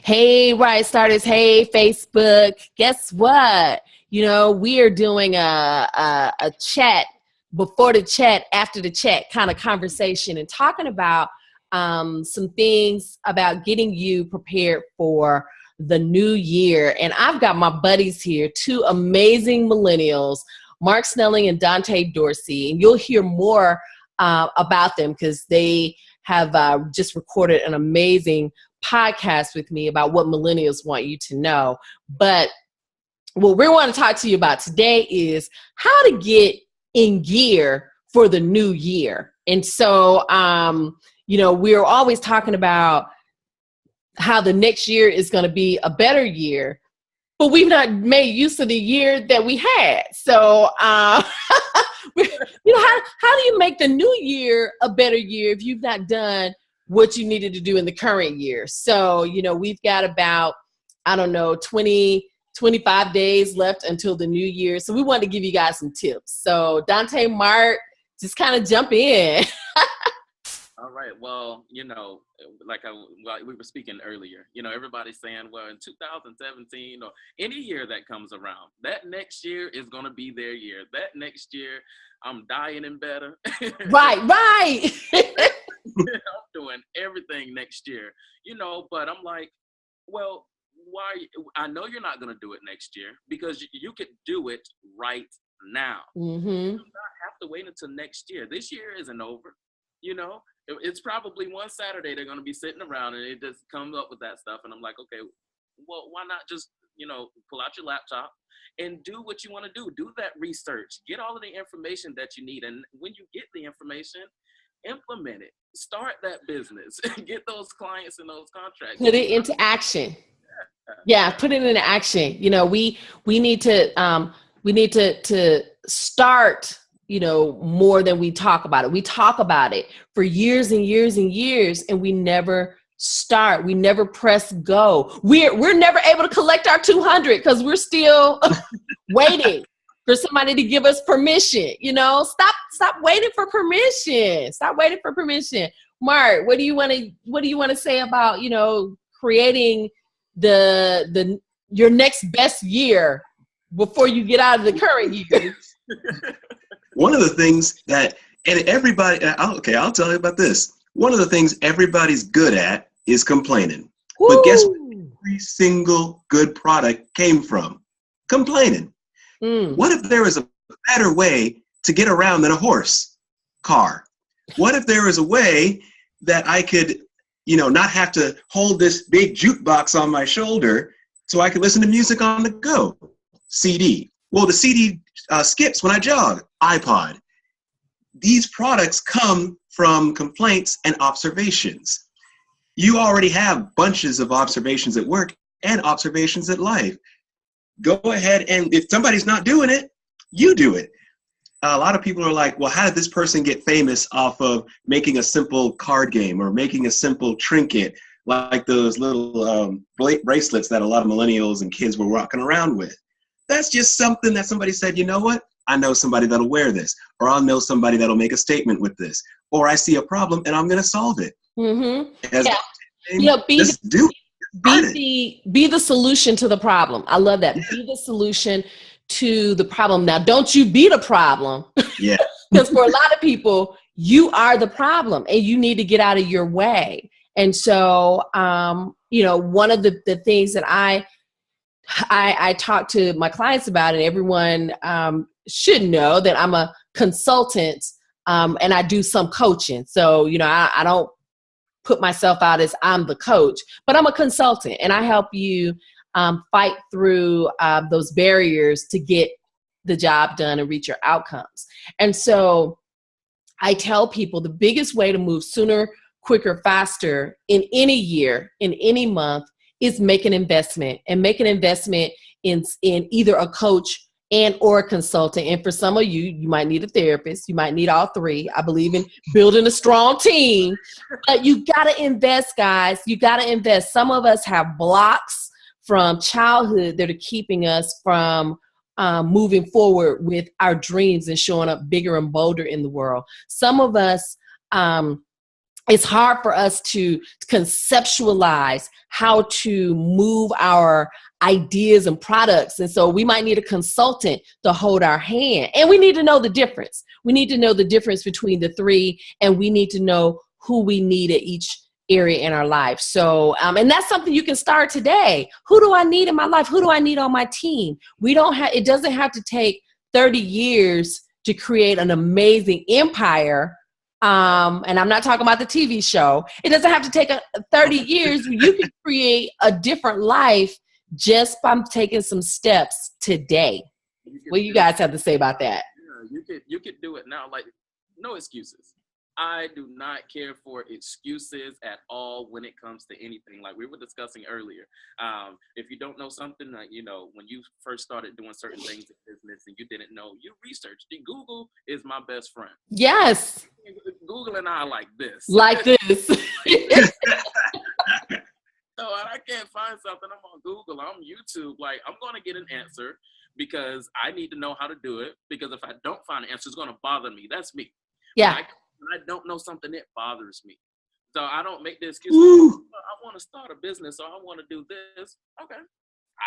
Hey, Right Starters. Hey, Facebook. Guess what? We are doing a chat before the chat, after the chat kind of conversation and talking about some things about getting you prepared for the new year. And I've got my buddies here, two amazing millennials, Mark Snelling and Donte Dorsey. And you'll hear more about them because they have just recorded an amazing podcast with me about what millennials want you to know. But what we want to talk to you about today is how to get in gear for the new year. And so, we're always talking about how the next year is going to be a better year, but we've not made use of the year that we had. So, how do you make the new year a better year if you've not done what you needed to do in the current year? So, we've got about, 25 days left until the new year. So we want to give you guys some tips. So Donte, Mark, just kind of jump in. All right. Well, we were speaking earlier, everybody's saying, well, in 2017 or any year that comes around, that next year is going to be their year. That next year, I'm dying and better. Right. I'm doing everything next year, but I'm like, well, why? I know you're not going to do it next year because you could do it right now. Mm-hmm. You do not have to wait until next year. This year isn't over. It's probably one Saturday they're going to be sitting around and it just comes up with that stuff. And I'm like, okay, well, why not just, pull out your laptop and do what you want to do. Do that research. Get all of the information that you need. And when you get the information, implement it. Start that business. Get those clients and those contracts. Put it into action. Yeah, put it into action. We need to start, more than we talk about it. We talk about it for years and years and years, and we never start. We never press go. We're never able to collect our 200 because we're still waiting for somebody to give us permission. Stop waiting for permission. Stop waiting for permission. Mark, what do you want to say about, creating your next best year before you get out of the current year? One of the things that, and everybody, I'll tell you about this. One of the things everybody's good at is complaining. Woo! But guess what every single good product came from? Complaining. What if there was a better way to get around than a horse car? What if there was a way that I could, not have to hold this big jukebox on my shoulder so I could listen to music on the go? CD. Well, the CD skips when I jog. iPod. These products come from complaints and observations. You already have bunches of observations at work and observations at life. Go ahead, and if somebody's not doing it, you do it. A lot of people are like, well, how did this person get famous off of making a simple card game or making a simple trinket like those little bracelets that a lot of millennials and kids were walking around with? That's just something that somebody said, you know what? I know somebody that'll wear this, or I'll know somebody that'll make a statement with this, or I see a problem and I'm going to solve it. Mm-hmm. Be the solution to the problem. I love that. Yeah. Be the solution to the problem. Now, don't you be the problem. Yeah. Because for a lot of people, you are the problem and you need to get out of your way. And so, one of the things that I talk to my clients about, and everyone should know that I'm a consultant and I do some coaching. So, I don't put myself out as I'm the coach, but I'm a consultant and I help you fight through those barriers to get the job done and reach your outcomes. And so I tell people the biggest way to move sooner, quicker, faster in any year, in any month, is make an investment, and make an investment in either a coach and or a consultant. And for some of you, you might need a therapist. You might need all three. I believe in building a strong team, but you got to invest, guys. You got to invest. Some of us have blocks from childhood that are keeping us from moving forward with our dreams and showing up bigger and bolder in the world. Some of us it's hard for us to conceptualize how to move our ideas and products. And so we might need a consultant to hold our hand. And we need to know the difference. We need to know the difference between the three, and we need to know who we need at each area in our life. So, and that's something you can start today. Who do I need in my life? Who do I need on my team? It doesn't have to take 30 years to create an amazing empire. And I'm not talking about the TV show. It doesn't have to take 30 years. You can create a different life just by taking some steps today. What do you guys have to say about that? Yeah, you could do it now. Like, no excuses. I do not care for excuses at all when it comes to anything. Like we were discussing earlier, if you don't know something, you know, when you first started doing certain things in business and you didn't know, you researched. Google is my best friend. Yes. Google and I are like this. Like this. So I can't find something. I'm on Google. I'm YouTube. Like, I'm going to get an answer because I need to know how to do it. Because if I don't find an answer, it's going to bother me. That's me. Yeah. When I don't know something, it bothers me. So I don't make the excuse, I want to start a business or I want to do this. Okay.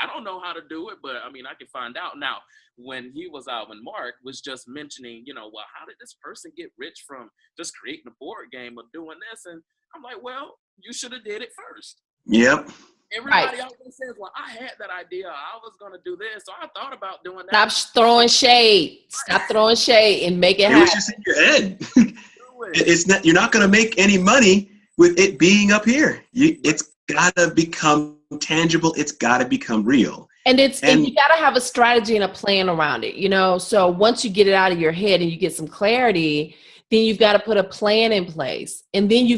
I don't know how to do it, but I mean, I can find out. Now, when Mark was just mentioning, you know, well, how did this person get rich from just creating a board game or doing this? And I'm like, well, you should have did it first. Yep. Everybody always says, well, I had that idea. I was going to do this. So I thought about doing that. Stop throwing shade. Stop throwing shade and make it happen. It was just in your head. It's not, you're not going to make any money with it being up here. It's got to become tangible. It's got to become real. And you got to have a strategy and a plan around it, you know? So once you get it out of your head and you get some clarity, then you've got to put a plan in place. And then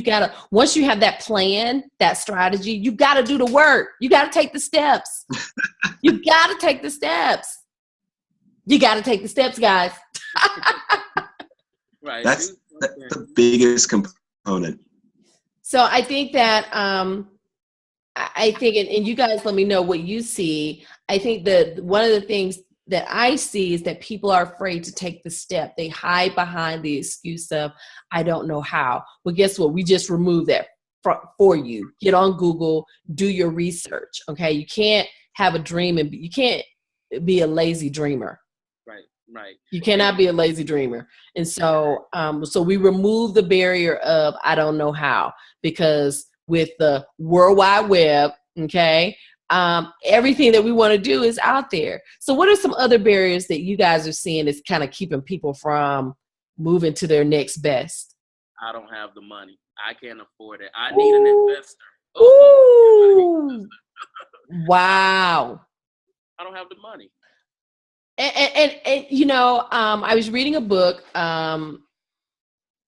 once you have that plan, that strategy, you got to do the work. You got to take the steps. You got to take the steps. You got to take the steps, guys. Right. That's the biggest component. So I think that, I think, and you guys let me know what you see. I think that one of the things that I see is that people are afraid to take the step. They hide behind the excuse of, I don't know how. Well, guess what? We just removed that for you. Get on Google, do your research. Okay. You can't have a dream and you can't be a lazy dreamer. Right. You cannot be a lazy dreamer. And so, so we remove the barrier of, I don't know how, because with the World Wide Web, okay, everything that we want to do is out there. So what are some other barriers that you guys are seeing is kind of keeping people from moving to their next best? I don't have the money. I can't afford it. I need an investor. Ooh. Wow. I don't have the money. And you know, I was reading a book, and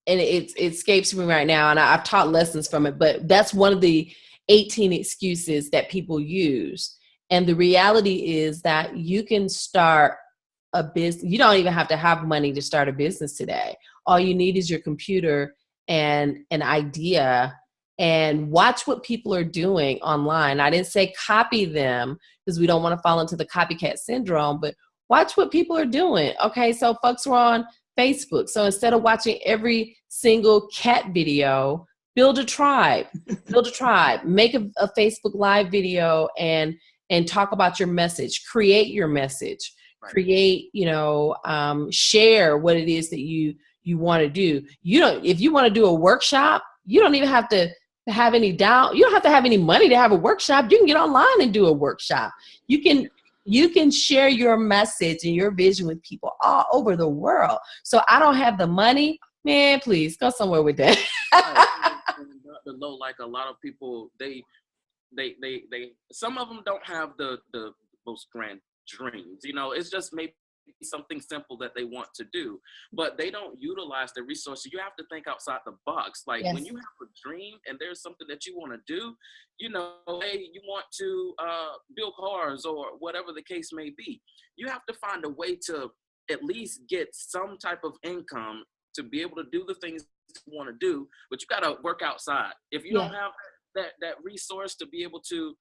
it escapes me right now, and I've taught lessons from it, but that's one of the 18 excuses that people use. And the reality is that you can start a business. You don't even have to have money to start a business today. All you need is your computer and an idea, and watch what people are doing online. I didn't say copy them because we don't want to fall into the copycat syndrome, but watch what people are doing. Okay, so folks are on Facebook. So instead of watching every single cat video, build a tribe. Build a tribe. Make a Facebook Live video and talk about your message. Create your message. Create, you know, share what it is that you want to do. If you want to do a workshop, you don't even have to have any doubt. You don't have to have any money to have a workshop. You can get online and do a workshop. You can share your message and your vision with people all over the world. So I don't have the money, man, please go somewhere with that. Like a lot of people, they some of them don't have the most grand dreams. You know, it's just maybe something simple that they want to do, but they don't utilize the resources. You have to think outside the box. Like when you have a dream and there's something that you want to do, you know, hey, you want to build cars or whatever the case may be, you have to find a way to at least get some type of income to be able to do the things you want to do, but you got to work outside. If you don't have that resource to be able to,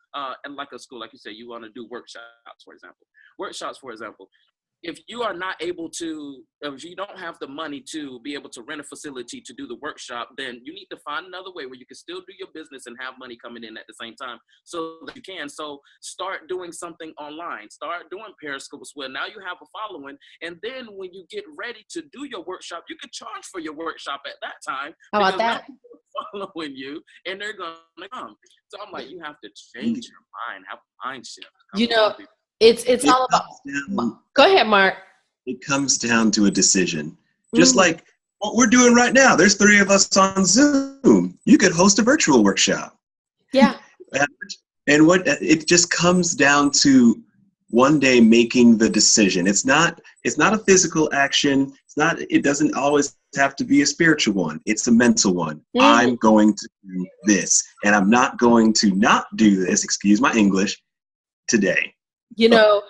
and like a school, like you say, you want to do workshops, for example, if you are not able to, if you don't have the money to be able to rent a facility to do the workshop, then you need to find another way where you can still do your business and have money coming in at the same time so that you can. So start doing something online, start doing Periscopes where now you have a following. And then when you get ready to do your workshop, you can charge for your workshop at that time. How about that? Following you and they're gonna come. So I'm like, you have to change your mind, have a mind shift. You know, it's all about. Go ahead, Mark. It comes down to a decision, just like what we're doing right now. There's 3 of us on Zoom. You could host a virtual workshop. Yeah. And what it just comes down to one day making the decision. It's not a physical action. It doesn't always have to be a spiritual one. It's a mental one. I'm going to do this, and I'm not going to not do this, excuse my English, today. You know,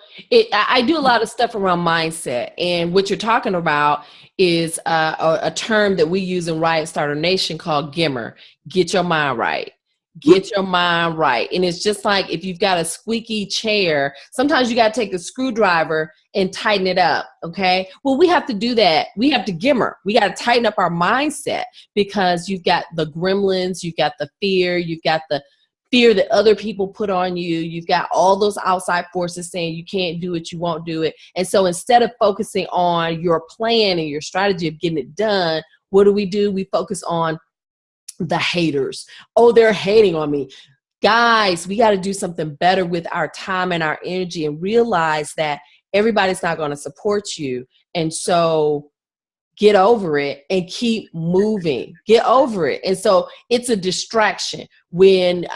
I do a lot of stuff around mindset, and what you're talking about is a term that we use in Riot Starter Nation called GIMMER, get your mind right. Get your mind right. And it's just like if you've got a squeaky chair, sometimes you got to take a screwdriver and tighten it up. Okay. Well, we have to do that. We have to gimmer. We got to tighten up our mindset because you've got the gremlins, you've got the fear, you've got the fear that other people put on you. You've got all those outside forces saying you can't do it, you won't do it. And so instead of focusing on your plan and your strategy of getting it done, what do? We focus on the haters. Oh, they're hating on me. Guys, we got to do something better with our time and our energy and realize that everybody's not going to support you. And so get over it and keep moving. Get over it. And so it's a distraction when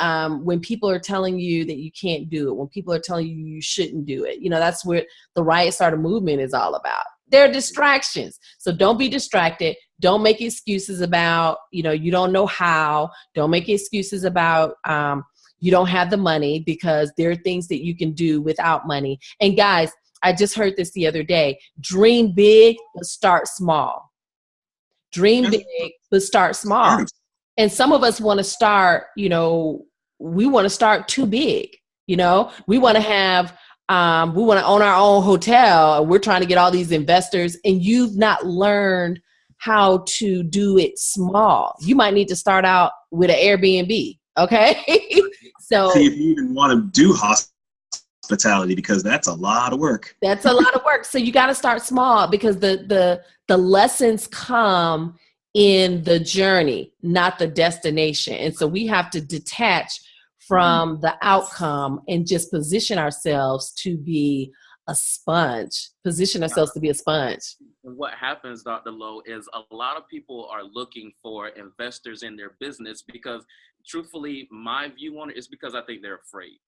people are telling you that you can't do it, when people are telling you you shouldn't do it. You know, that's what the Riot Starter movement is all about. They're distractions. So don't be distracted. Don't make excuses about, you don't know how. Don't make excuses about you don't have the money, because there are things that you can do without money. And guys, I just heard this the other day. Dream big, but start small. Dream big, but start small. And some of us want to start, we want to start too big. We want to have we want to own our own hotel. We're trying to get all these investors, and you've not learned how to do it small. You might need to start out with an Airbnb. Okay. So see if you even want to do hospitality, because that's a lot of work. That's a lot of work. So you got to start small, because the lessons come in the journey, not the destination. And so we have to detach from the outcome and just position ourselves to be a sponge. And what happens, Dr. Lowe, is a lot of people are looking for investors in their business because, truthfully, my view on it is because I think they're afraid.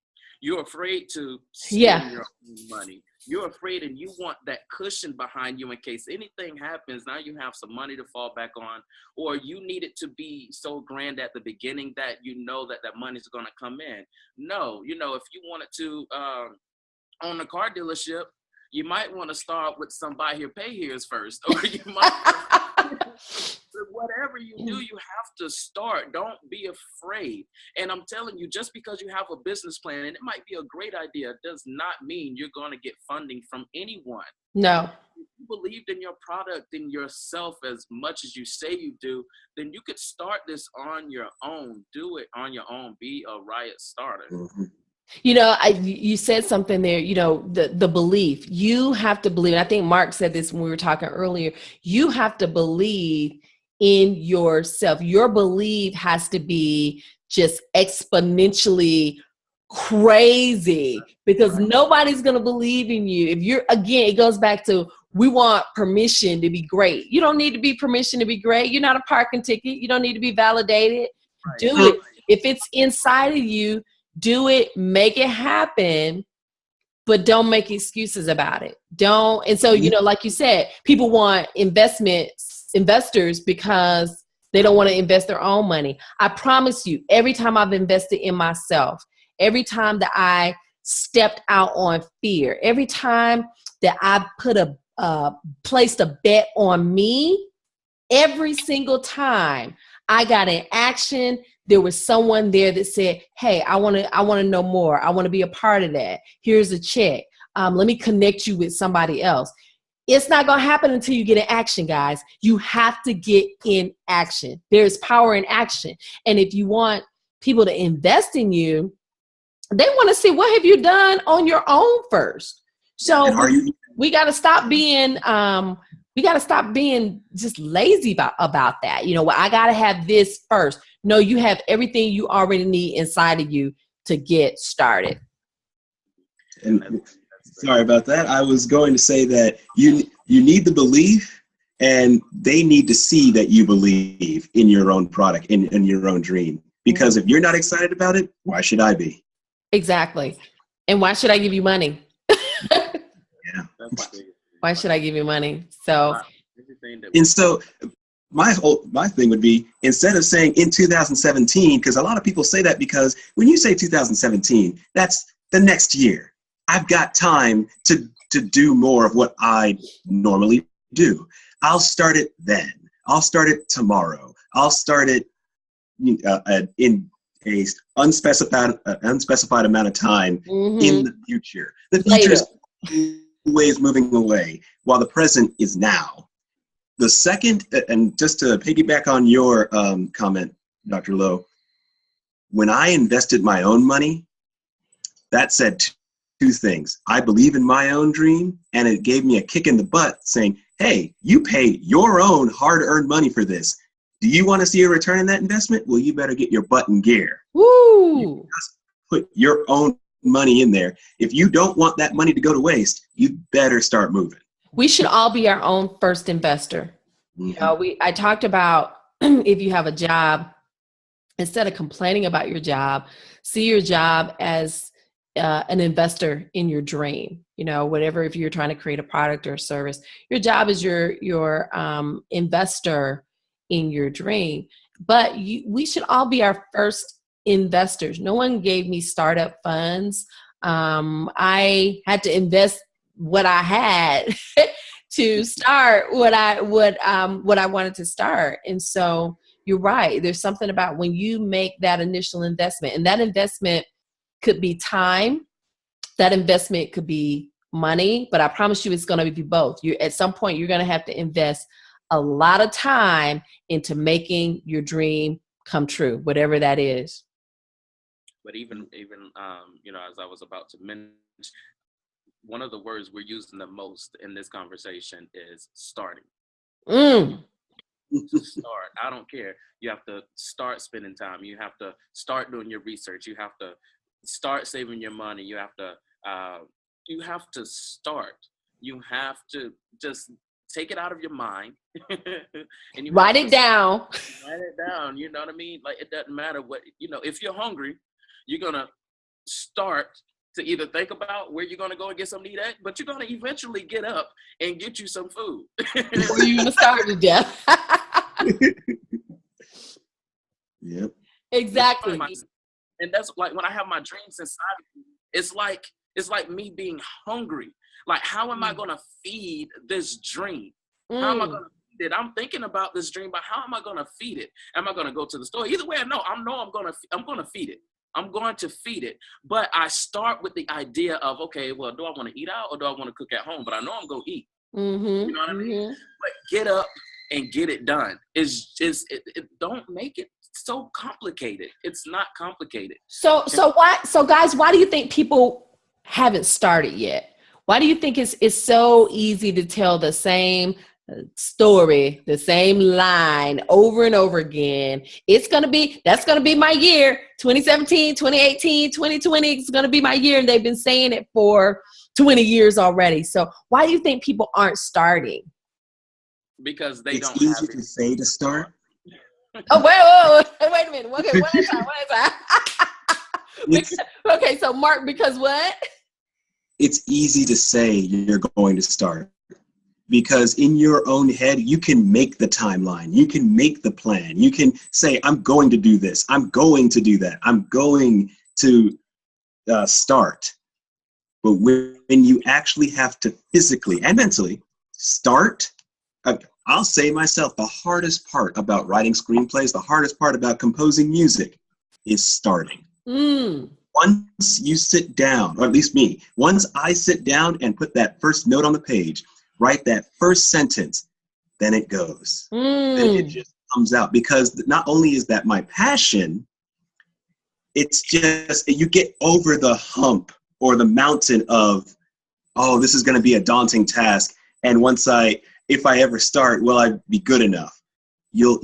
You're afraid to spend your own money. You're afraid, and you want that cushion behind you in case anything happens. Now you have some money to fall back on, or you need it to be so grand at the beginning that that money's going to come in. No, if you wanted to own a car dealership, you might want to start with some buy here, pay here's first, or you might. Whatever you do, you have to start. Don't be afraid. And I'm telling you, just because you have a business plan, and it might be a great idea, does not mean you're going to get funding from anyone. No. If you believed in your product and yourself as much as you say you do, then you could start this on your own. Do it on your own. Be a Riot Starter. Mm-hmm. You said something there, the belief. You have to believe, and I think Mark said this when we were talking earlier, you have to believe in yourself. Your belief has to be just exponentially crazy, because nobody's going to believe in you. It goes back to, we want permission to be great. You don't need to be permission to be great. You're not a parking ticket. You don't need to be validated. Right. Do it. If it's inside of you, do it, make it happen, but don't make excuses about it. Don't. And so, like you said, people want investors because they don't want to invest their own money. I promise you, every time I've invested in myself, every time that I stepped out on fear, every time that I placed a bet on me, every single time I got in action, there was someone there that said, hey, I want to know more. I want to be a part of that. Here's a check. let me connect you with somebody else. It's not going to happen until you get in action, guys. You have to get in action. There's power in action. And if you want people to invest in you, they want to see what have you done on your own first. So we got to stop being just lazy about that. You know, well, I got to have this first. No, you have everything you already need inside of you to get started. And sorry about that. I was going to say that you need the belief, and they need to see that you believe in your own product, in your own dream. Because if you're not excited about it, why should I be? Exactly. And why should I give you money? Yeah. Why should I give you money? So, and so my thing would be, instead of saying in 2017, because a lot of people say that, because when you say 2017, that's the next year. I've got time to do more of what I normally do. I'll start it then. I'll start it tomorrow. I'll start it in a unspecified amount of time in the future. The future is always moving away, while the present is now. The second, and just to piggyback on your comment, Dr. Lowe, when I invested my own money, that said two things. I believe in my own dream, and it gave me a kick in the butt saying, hey, you paid your own hard-earned money for this. Do you want to see a return on that investment? Well, you better get your butt in gear. Woo! You just put your own money in there. If you don't want that money to go to waste, you better start moving. We should all be our own first investor. You know, I talked about if you have a job, instead of complaining about your job, see your job as an investor in your dream. You know, whatever, if you're trying to create a product or a service, your job is your investor in your dream. But we should all be our first investors. No one gave me startup funds. I had to invest what I had to start what I wanted to start. And so you're right. There's something about when you make that initial investment, and that investment could be time, that investment could be money, but I promise you it's going to be both. At some point, you're going to have to invest a lot of time into making your dream come true, whatever that is. But even you know, as I was about to mention, one of the words we're using the most in this conversation is starting. Start. I don't care. You have to start spending time. You have to start doing your research. You have to start saving your money. You have to start. You have to just take it out of your mind and you write it down. Write it down. You know what I mean? Like, it doesn't matter what, you know, if you're hungry, you're going to start to either think about where you're going to go and get something to eat at, but you're going to eventually get up and get you some food. Before you're going to starve to death. Yep. Exactly. And that's like when I have my dreams inside of me, it's like me being hungry. Like, how am I going to feed this dream? How am I going to feed it? I'm thinking about this dream, but how am I going to feed it? Am I going to go to the store? Either way, I'm going to feed it. I'm going to feed it. But I start with the idea of, okay, well, do I want to eat out or do I want to cook at home? But I know I'm going to eat. You know what I mean? But get up and get it done. Don't make it so complicated. It's not complicated. So guys, why do you think people haven't started yet? Why do you think it's so easy to tell the same story, the same line over and over again? That's going to be my year. 2017, 2018, 2020 is going to be my year. And they've been saying it for 20 years already. So why do you think people aren't starting? Because it's easy to say to start. Oh, wait a minute. Okay, one at a time. Okay, so Mark, because what? It's easy to say you're going to start, because in your own head, you can make the timeline. You can make the plan. You can say, I'm going to do this. I'm going to do that. I'm going to start. But when you actually have to physically and mentally start, I'll say myself, the hardest part about writing screenplays, the hardest part about composing music is starting. once you sit down, or at least me, once I sit down and put that first note on the page, write that first sentence, then it goes. Then it just comes out, because not only is that my passion, it's just, you get over the hump or the mountain of, oh, this is going to be a daunting task. And if I ever start, will I be good enough? You'll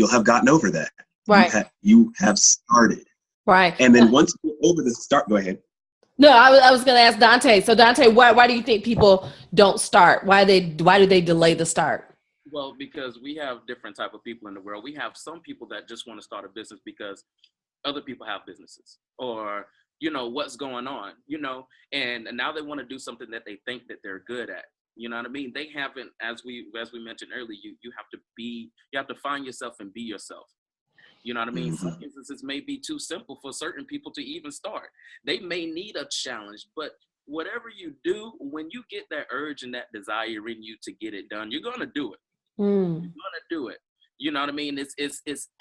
have gotten over that. Right. You have started. Right. And then once you're over the start, go ahead. No, I was going to ask Donte. So Donte, why do you think people don't start? Why do they delay the start? Well, because we have different type of people in the world. We have some people that just want to start a business because other people have businesses, or, what's going on, and now they want to do something that they think that they're good at. You know what I mean? They haven't, as we mentioned earlier, you have to find yourself and be yourself. You know what I mean? Mm-hmm. Some instances may be too simple for certain people to even start. They may need a challenge, but whatever you do, when you get that urge and that desire in you to get it done, you're going to do it. You're going to do it. You know what I mean? It's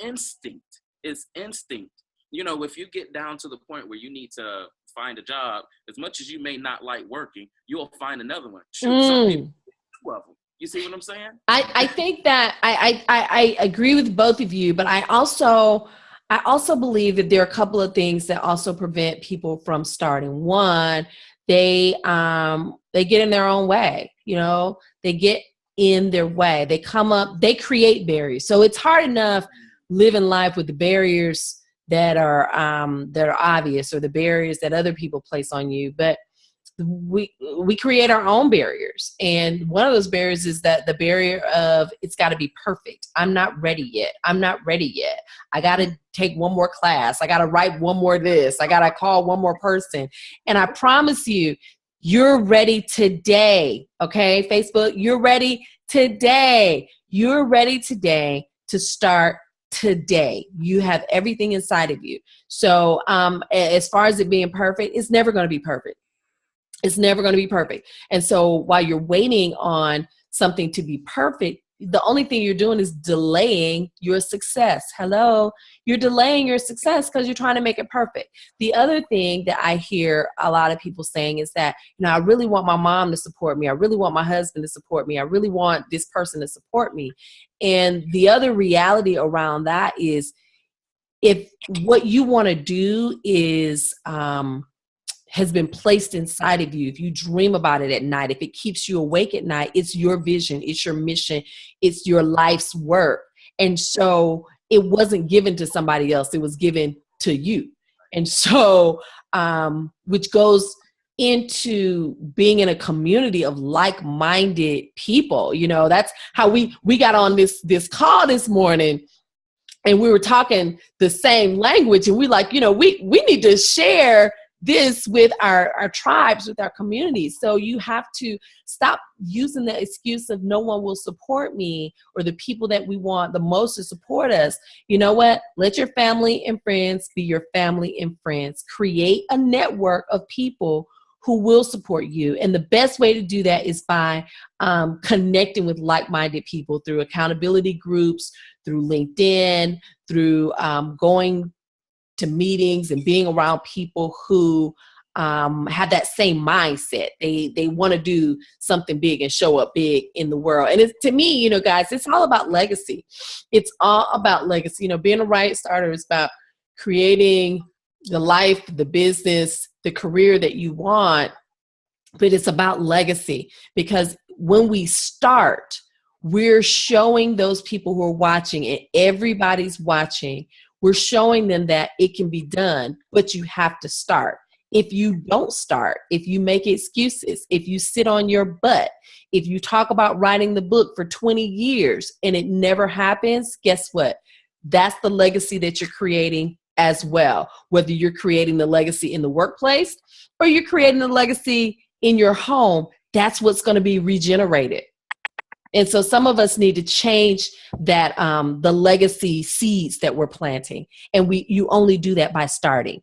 instinct. It's instinct. If you get down to the point where you need to find a job, as much as you may not like working, you'll find another one. Shoot, some people, two of them. You see what I'm saying? I think that I agree with both of you, but I also believe that there are a couple of things that also prevent people from starting. One, they get in their own way. They get in their way. They come up, they create barriers. So it's hard enough living life with the barriers that are obvious, or the barriers that other people place on you. But we create our own barriers. And one of those barriers is that the barrier of, it's got to be perfect. I'm not ready yet. I got to take one more class. I got to write one more this. I got to call one more person. And I promise you, you're ready today. Okay, Facebook, you're ready today. You're ready today to start today. You have everything inside of you. So as far as it being perfect, it's never going to be perfect. It's never going to be perfect. And so while you're waiting on something to be perfect, the only thing you're doing is delaying your success. Hello, you're delaying your success because you're trying to make it perfect. The other thing that I hear a lot of people saying is that, I really want my mom to support me. I really want my husband to support me. I really want this person to support me. And the other reality around that is, if what you want to do is, has been placed inside of you, if you dream about it at night, if it keeps you awake at night, it's your vision, it's your mission, it's your life's work. And so it wasn't given to somebody else, it was given to you. And so, which goes into being in a community of like-minded people. That's how we got on this call this morning. And we were talking the same language, and we we need to share this with our tribes, with our communities. So you have to stop using the excuse of no one will support me, or the people that we want the most to support us. You know what? Let your family and friends be your family and friends. Create a network of people who will support you. And the best way to do that is by connecting with like-minded people through accountability groups, through LinkedIn, through going to meetings and being around people who have that same mindset. They want to do something big and show up big in the world. And it's, to me, guys, it's all about legacy. It's all about legacy. Being a Right Starter is about creating the life, the business, the career that you want, but it's about legacy. Because when we start, we're showing those people who are watching, and everybody's watching, we're showing them that it can be done, but you have to start. If you don't start, if you make excuses, if you sit on your butt, if you talk about writing the book for 20 years and it never happens, guess what? That's the legacy that you're creating as well. Whether you're creating the legacy in the workplace or you're creating the legacy in your home, that's what's going to be regenerated. And so some of us need to change that, the legacy seeds that we're planting. And you only do that by starting.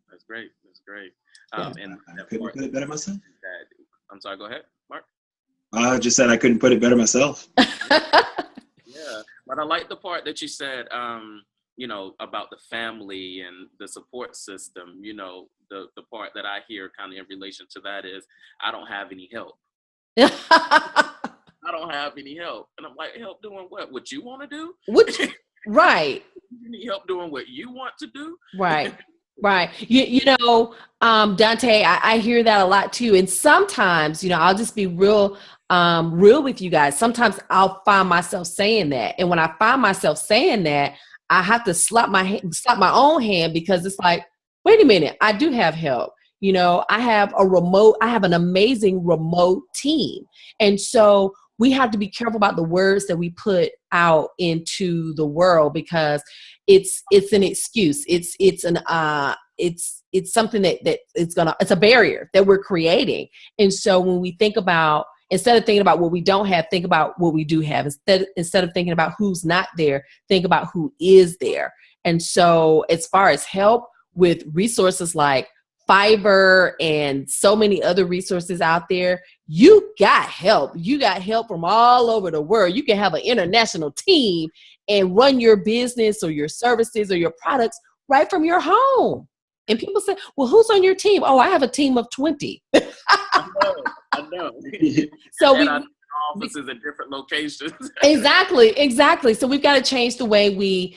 That's great. That's great. And I couldn't put it better myself. I'm sorry, go ahead, Mark. I just said I couldn't put it better myself. Yeah, but I like the part that you said, you know, about the family and the support system, you know, the part that I hear kind of in relation to that is, I don't have any help. I don't have any help. And I'm like, help doing what? What you want to do? Right. You need help doing what you want to do? Right. Right. You know, Donte, I hear that a lot too. And sometimes, you know, I'll just be real with you guys. Sometimes I'll find myself saying that. And when I find myself saying that, I have to slap my own hand, because it's like, wait a minute, I do have help. You know, I have an amazing remote team. And so we have to be careful about the words that we put out into the world, because it's an excuse. It's something that it's a barrier that we're creating. And so when we think about, instead of thinking about what we don't have, think about what we do have. Instead of thinking about who's not there, think about who is there. And so as far as help with resources like Fiverr and so many other resources out there, you got help. You got help from all over the world. You can have an international team and run your business or your services or your products right from your home. And people say, well, who's on your team? Oh, I have a team of 20. I know. So offices at different locations. Exactly. So we've got to change the way we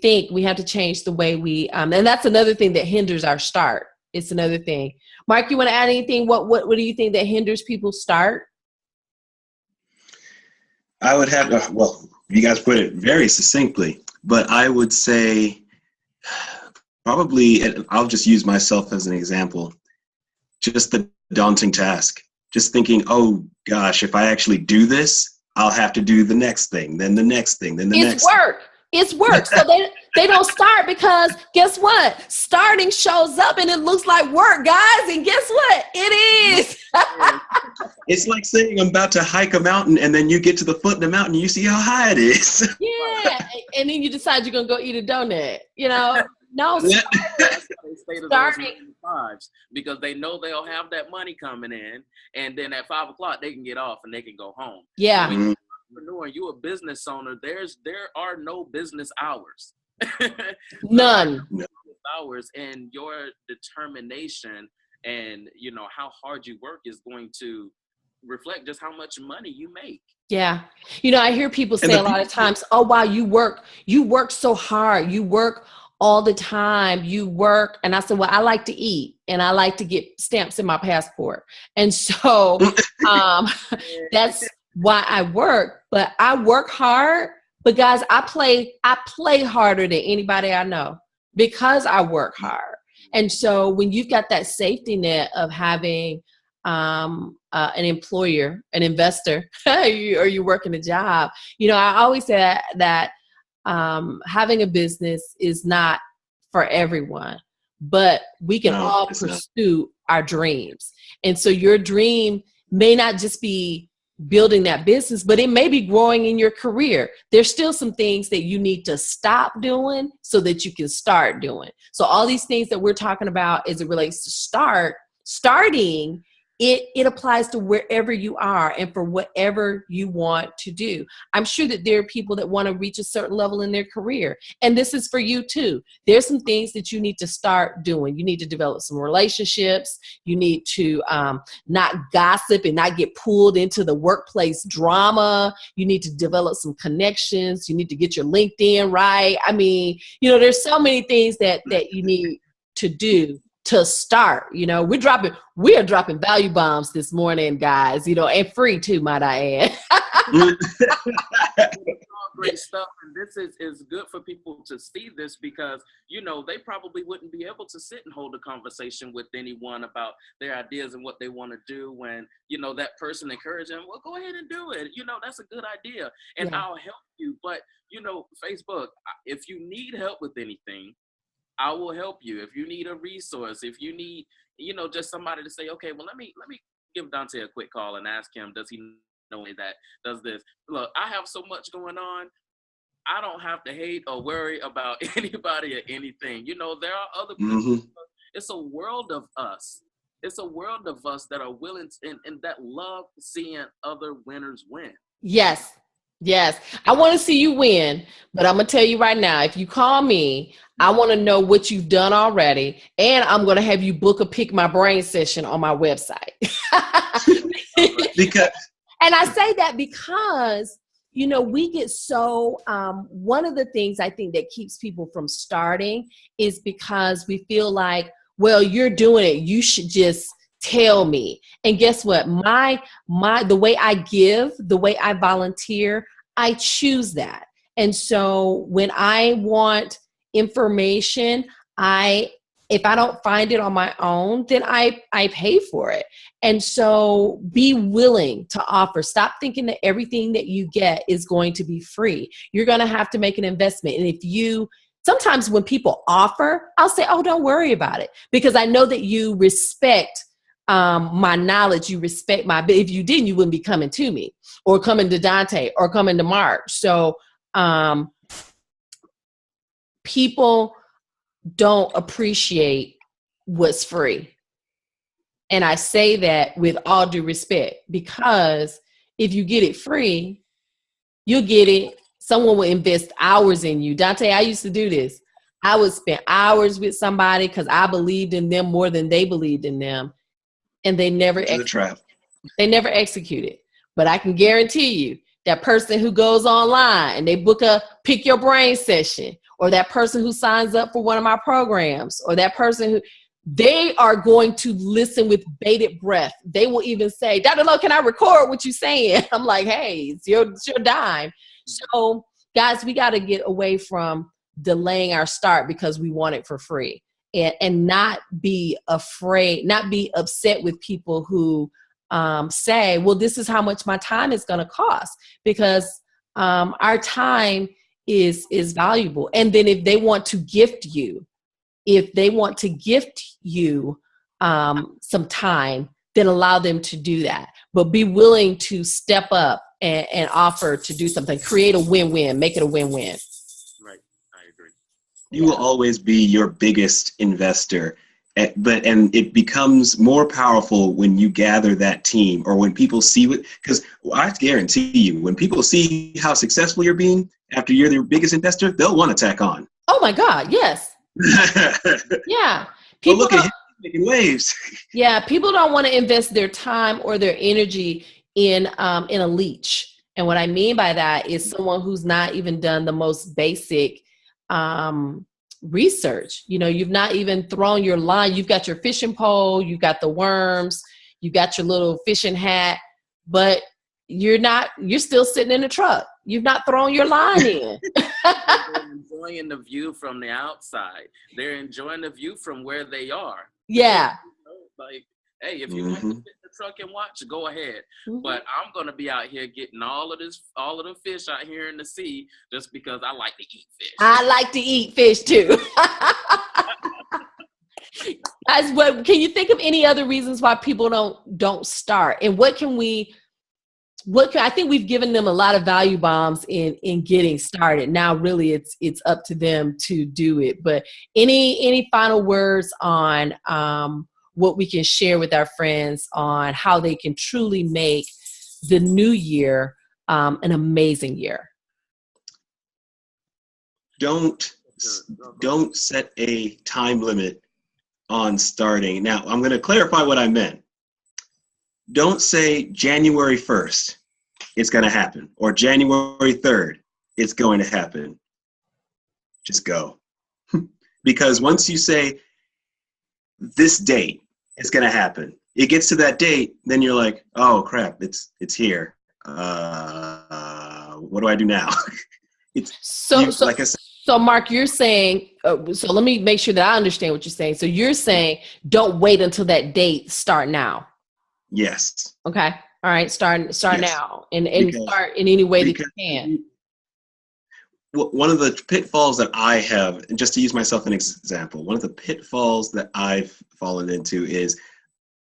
think. We have to change the way we, and that's another thing that hinders our start. It's another thing. Mark, you want to add anything? What do you think that hinders people's start? I would have, well, you guys put it very succinctly, but I would say probably, and I'll just use myself as an example, just the daunting task. Just thinking, oh gosh, if I actually do this, I'll have to do the next thing, then the next thing, then the next thing. It's work. So they don't start, because guess what? Starting shows up and it looks like work, guys. And guess what? It is. It's like saying I'm about to hike a mountain, and then you get to the foot of the mountain and you see how high it is. Yeah. And then you decide you're going to go eat a donut, you know? No, starting because they know they'll have that money coming in, and then at 5 o'clock they can get off and they can go home. Yeah. When you're an entrepreneur, you're a business owner, there are no business hours. None. Hours, and your determination and, you know, how hard you work is going to reflect just how much money you make. Yeah. You know, I hear people say a lot of times, oh, wow, you work so hard. You work all the time. You work. And I said, well, I like to eat and I like to get stamps in my passport. And so that's why I work, but I work hard. But guys, I play harder than anybody I know because I work hard. And so when you've got that safety net of having an employer, an investor, or you working a job, you know, I always say that having a business is not for everyone, but we can all pursue our dreams. And so your dream may not just be building that business, but it may be growing in your career. There's still some things that you need to stop doing so that you can start doing. So all these things that we're talking about as it relates to starting, it applies to wherever you are and for whatever you want to do. I'm sure that there are people that want to reach a certain level in their career. And this is for you too. There's some things that you need to start doing. You need to develop some relationships. You need to not gossip and not get pulled into the workplace drama. You need to develop some connections. You need to get your LinkedIn right. I mean, you know, there's so many things that you need to do to start. You know, we are dropping value bombs this morning, guys, you know, and free too, might I add. Great stuff. And this is good for people to see this because, you know, they probably wouldn't be able to sit and hold a conversation with anyone about their ideas and what they want to do when, you know, that person encouraged them, well, go ahead and do it. You know, that's a good idea and I'll help you. But, you know, Facebook, if you need help with anything, I will help you. If you need a resource, if you need, you know, just somebody to say, okay, well, let me give Donte a quick call and ask him, does he know that does this? Look, I have so much going on. I don't have to hate or worry about anybody or anything. You know, there are other people. Mm-hmm. It's a world of us. It's a world of us that are willing to, and that love seeing other winners win. Yes. Yes. I want to see you win, but I'm going to tell you right now, if you call me, I want to know what you've done already, and I'm going to have you book a Pick My Brain session on my website. Because And I say that because, we get so, one of the things I think that keeps people from starting is because we feel like, well, you're doing it, you should just tell me. And guess what? The way I give, the way I volunteer, I choose that. And so when I want information, if I don't find it on my own, then I pay for it. And so be willing to offer. Stop thinking that everything that you get is going to be free. You're going to have to make an investment. And sometimes when people offer, I'll say, oh, don't worry about it. Because I know that you respect my knowledge, you respect if you didn't, you wouldn't be coming to me or coming to Donte or coming to Mark. So people don't appreciate what's free. And I say that with all due respect, because if you get it free, you'll get it. Someone will invest hours in you. Donte, I used to do this. I would spend hours with somebody because I believed in them more than they believed in them. And they never executed. But I can guarantee you that person who goes online and they book a Pick Your Brain session, or that person who signs up for one of my programs, or that person they are going to listen with bated breath. They will even say, Dr. Lowe, can I record what you're saying? I'm like, hey, it's your dime. So guys, we got to get away from delaying our start because we want it for free, and not be afraid, not be upset with people who say, well, this is how much my time is going to cost, because our time is valuable. And then if they want to gift you some time, then allow them to do that. But be willing to step up and offer to do something. Create a win-win. Make it a win-win. Right. I agree. You will always be your biggest investor. And it becomes more powerful when you gather that team, or when people see it. Because I guarantee you, when people see how successful you're being after you're their biggest investor, they'll want to tack on. Oh my God, yes. Yeah. People look at him making waves. Yeah, people don't want to invest their time or their energy in a leech. And what I mean by that is someone who's not even done the most basic research. You've not even thrown your line. You've got your fishing pole, you've got the worms, you got your little fishing hat, but you're still sitting in the truck. You've not thrown your line in. They're enjoying the view from the outside. They're enjoying the view from where they are. Yeah. Like, hey, if you want to sit in the truck and watch, go ahead. Mm-hmm. But I'm gonna be out here getting all of the fish out here in the sea just because I like to eat fish. I like to eat fish too. Guys, can you think of any other reasons why people don't start? And I think we've given them a lot of value bombs in getting started. Now, really, it's up to them to do it. But any final words on what we can share with our friends on how they can truly make the new year an amazing year? Don't set a time limit on starting. Now, I'm going to clarify what I meant. Don't say January 1st, it's going to happen, or January 3rd, it's going to happen. Just go. Because once you say this date, it's going to happen, it gets to that date, then you're like, oh crap, it's here. What do I do now? Like I said. So Mark, you're saying, so let me make sure that I understand what you're saying. So you're saying don't wait until that date, start now. Yes. Okay. All right. Start yes. Now and start in any way that you can. One of the pitfalls that I have, and just to use myself an example, one of the pitfalls that I've fallen into is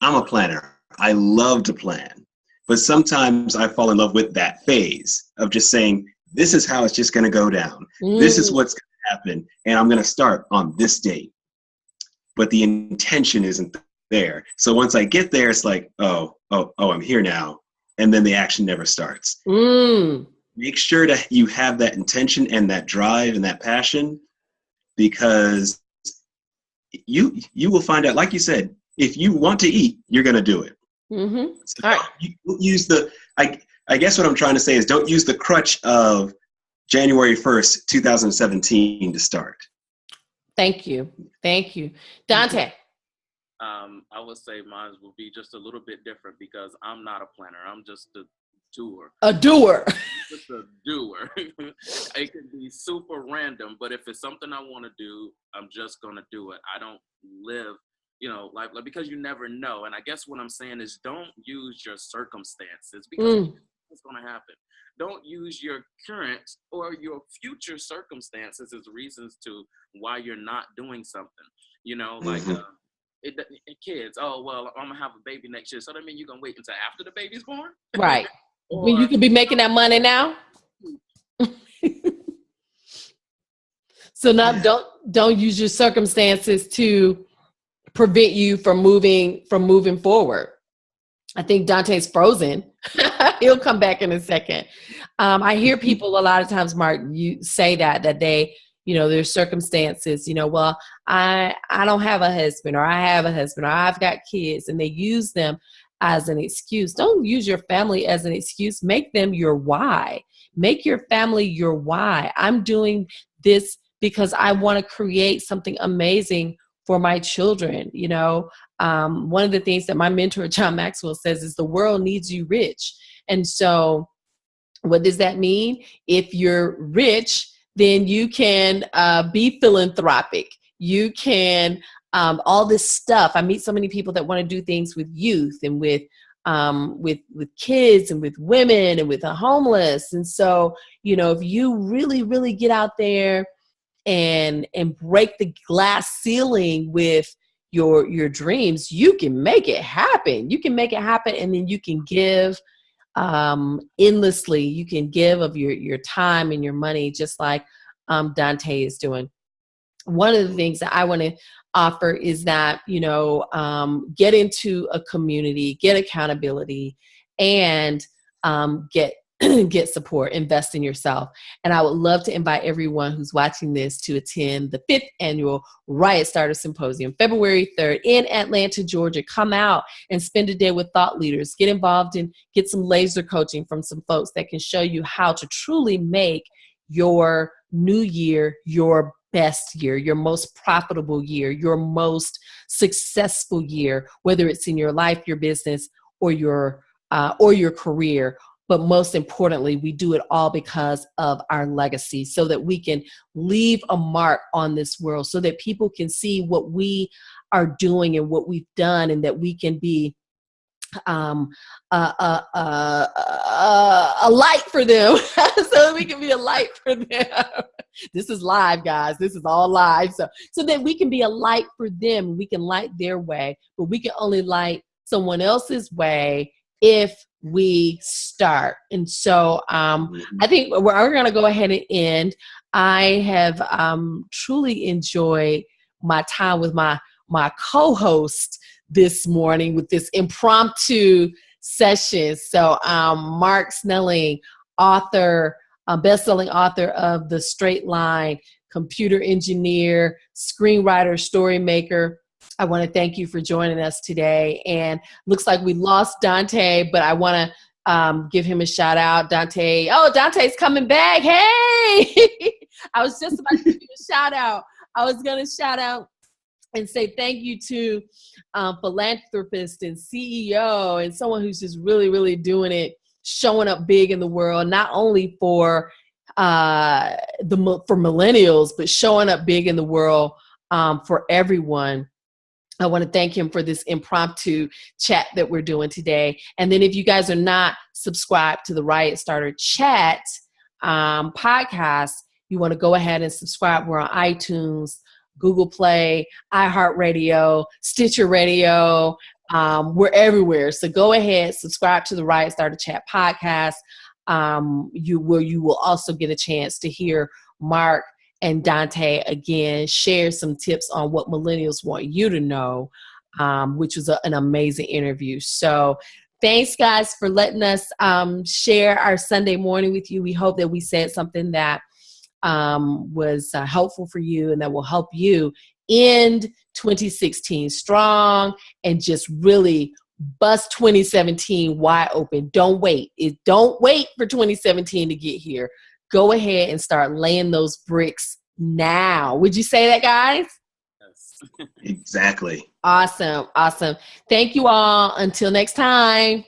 I'm a planner. I love to plan, but sometimes I fall in love with that phase of just saying, this is how it's just going to go down. This is what's going to happen. And I'm going to start on this date. But the intention isn't there. So once I get there, it's like, oh, I'm here now. And then the action never starts. make sure that you have that intention and that drive and that passion, because you will find out, like you said, if you want to eat, you're going to do it. Mm-hmm. So All right. don't use I guess what I'm trying to say is don't use the crutch of January 1st, 2017 to start. Thank you. Thank you. Donte. I would say mine will be just a little bit different because I'm not a planner. I'm just a doer. A doer. Just a doer. It can be super random, but if it's something I want to do, I'm just going to do it. I don't live, like because you never know. And I guess what I'm saying is don't use your circumstances because it's going to happen. Don't use your current or your future circumstances as reasons to why you're not doing something. Like kids, oh, well, I'm going to have a baby next year. So that means you're going to wait until after the baby's born? Right. When you could be making that money now. So now don't use your circumstances to prevent you from moving forward. I think Dante's frozen. He'll come back in a second. I hear people a lot of times, Mark, you say that they, their circumstances, well, I don't have a husband, or I have a husband, or I've got kids, and they use them as an excuse. Don't use your family as an excuse. Make them your why. Make your family your why. I'm doing this because I want to create something amazing for my children. One of the things that my mentor, John Maxwell, says is the world needs you rich. And so what does that mean? If you're rich, then you can be philanthropic. You can all this stuff. I meet so many people that want to do things with youth and with kids and with women and with the homeless. And so, if you really, really get out there and break the glass ceiling with your dreams, you can make it happen. You can make it happen, and then you can give endlessly. You can give of your time and your money, just like Donte is doing. One of the things that I want to offer is that, get into a community, get accountability, and get support, invest in yourself. And I would love to invite everyone who's watching this to attend the 5th annual Riot Starter Symposium, February 3rd in Atlanta, Georgia. Come out and spend a day with thought leaders. Get involved and get some laser coaching from some folks that can show you how to truly make your new year your best year, your most profitable year, your most successful year, whether it's in your life, your business, or your career. But most importantly, we do it all because of our legacy, so that we can leave a mark on this world, so that people can see what we are doing and what we've done, and that we can be a light for them. So that we can be a light for them. This is live, guys. This is all live. So that we can be a light for them. We can light their way, but we can only light someone else's way if we start. And so I think we're going to go ahead and end. I have truly enjoyed my time with my co-host this morning with this impromptu session. So Mark Snelling, author, best-selling author of The Straight Line, computer engineer, screenwriter, story maker. I want to thank you for joining us today. And looks like we lost Donte, but I want to give him a shout out. Donte, Donte's coming back. Hey, I was just about to give you a shout out. I was going to shout out and say thank you to philanthropist and CEO and someone who's just really, really doing it, showing up big in the world, not only for millennials, but showing up big in the world for everyone. I want to thank him for this impromptu chat that we're doing today. And then if you guys are not subscribed to the Riot Starter Chat podcast, you want to go ahead and subscribe. We're on iTunes, Google Play, iHeartRadio, Stitcher Radio. We're everywhere. So go ahead, subscribe to the Riot Starter Chat podcast. You will also get a chance to hear Mark and Donte again share some tips on what millennials want you to know, which was an amazing interview. So Thanks, guys, for letting us share our Sunday morning with you. We hope that we said something that was helpful for you and that will help you end 2016 strong and just really bust 2017 wide open. Don't wait. Don't wait for 2017 to get here. Go ahead and start laying those bricks now. Would you say that, guys? Yes. Exactly. Awesome. Thank you all. Until next time.